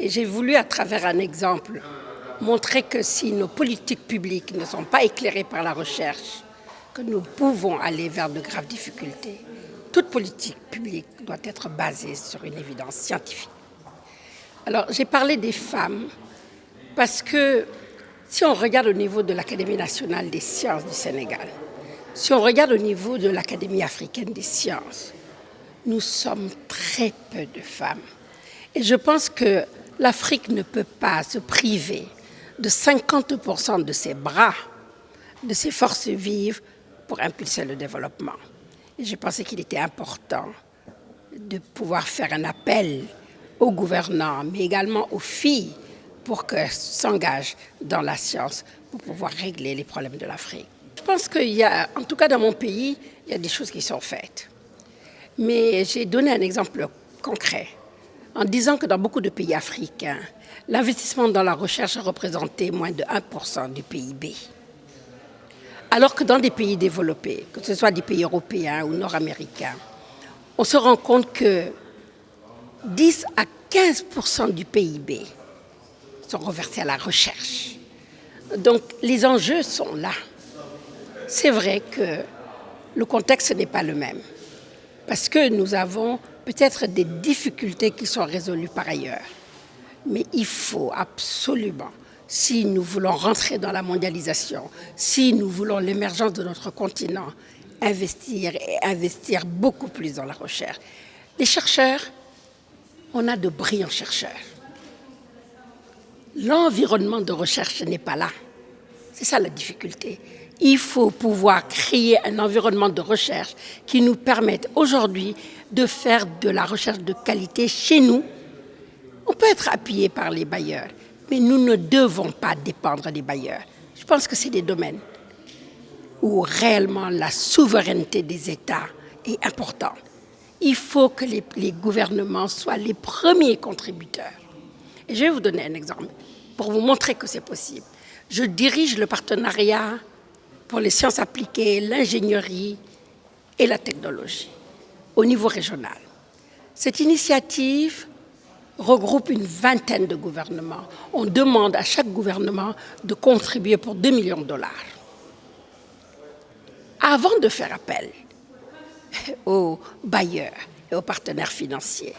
Et j'ai voulu, à travers un exemple, montrer que si nos politiques publiques ne sont pas éclairées par la recherche, que nous pouvons aller vers de graves difficultés. Toute politique publique doit être basée sur une évidence scientifique. Alors, j'ai parlé des femmes parce que si on regarde au niveau de l'Académie nationale des sciences du Sénégal, si on regarde au niveau de l'Académie africaine des sciences, nous sommes très peu de femmes. Et je pense que l'Afrique ne peut pas se priver de 50% de ses bras, de ses forces vives pour impulser le développement. Et je pensais qu'il était important de pouvoir faire un appel aux gouvernants, mais également aux filles, pour qu'elles s'engagent dans la science pour pouvoir régler les problèmes de l'Afrique. Je pense qu'il y a, en tout cas dans mon pays, il y a des choses qui sont faites. Mais j'ai donné un exemple concret en disant que dans beaucoup de pays africains, l'investissement dans la recherche a représenté moins de 1% du PIB. Alors que dans des pays développés, que ce soit des pays européens ou nord-américains, on se rend compte que 10 à 15% du PIB sont reversés à la recherche. Donc les enjeux sont là. C'est vrai que le contexte n'est pas le même, parce que nous avons peut-être des difficultés qui sont résolues par ailleurs. Mais il faut absolument, si nous voulons rentrer dans la mondialisation, si nous voulons l'émergence de notre continent, investir beaucoup plus dans la recherche. Les chercheurs, on a de brillants chercheurs. L'environnement de recherche n'est pas là. C'est ça la difficulté. Il faut pouvoir créer un environnement de recherche qui nous permette aujourd'hui de faire de la recherche de qualité chez nous. On peut être appuyé par les bailleurs, mais nous ne devons pas dépendre des bailleurs. Je pense que c'est des domaines où réellement la souveraineté des États est importante. Il faut que les gouvernements soient les premiers contributeurs. Et je vais vous donner un exemple pour vous montrer que c'est possible. Je dirige le partenariat pour les sciences appliquées, l'ingénierie et la technologie au niveau régional. Cette initiative regroupe une vingtaine de gouvernements. On demande à chaque gouvernement de contribuer pour 2 millions de dollars. Avant de faire appel aux bailleurs et aux partenaires financiers.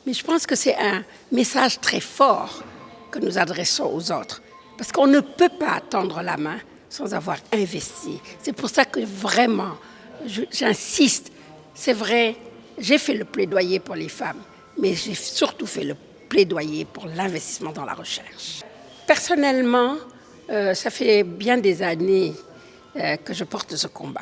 Mais je pense que c'est un message très fort que nous adressons aux autres, parce qu'on ne peut pas tendre la main sans avoir investi. C'est pour ça que vraiment, j'insiste, c'est vrai, j'ai fait le plaidoyer pour les femmes, mais j'ai surtout fait le plaidoyer pour l'investissement dans la recherche. Personnellement, ça fait bien des années que je porte ce combat.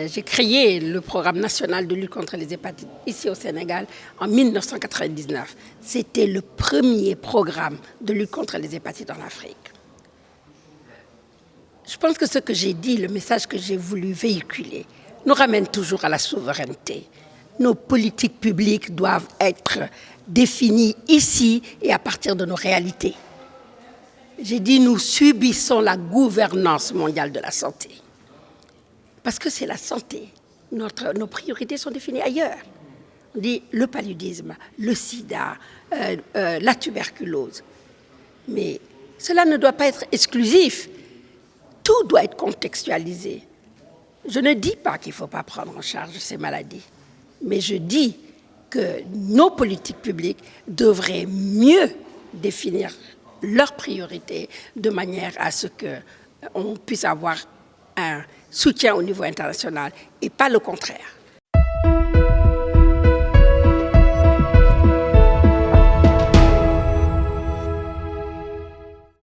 J'ai créé le programme national de lutte contre les hépatites ici au Sénégal en 1999. C'était le premier programme de lutte contre les hépatites en Afrique. Je pense que ce que j'ai dit, le message que j'ai voulu véhiculer, nous ramène toujours à la souveraineté. Nos politiques publiques doivent être définies ici et à partir de nos réalités. J'ai dit, nous subissons la gouvernance mondiale de la santé. Parce que c'est la santé. Nos priorités sont définies ailleurs. On dit le paludisme, le sida, la tuberculose. Mais cela ne doit pas être exclusif. Tout doit être contextualisé. Je ne dis pas qu'il ne faut pas prendre en charge ces maladies, mais je dis que nos politiques publiques devraient mieux définir leurs priorités de manière à ce qu'on puisse avoir un soutien au niveau international et pas le contraire.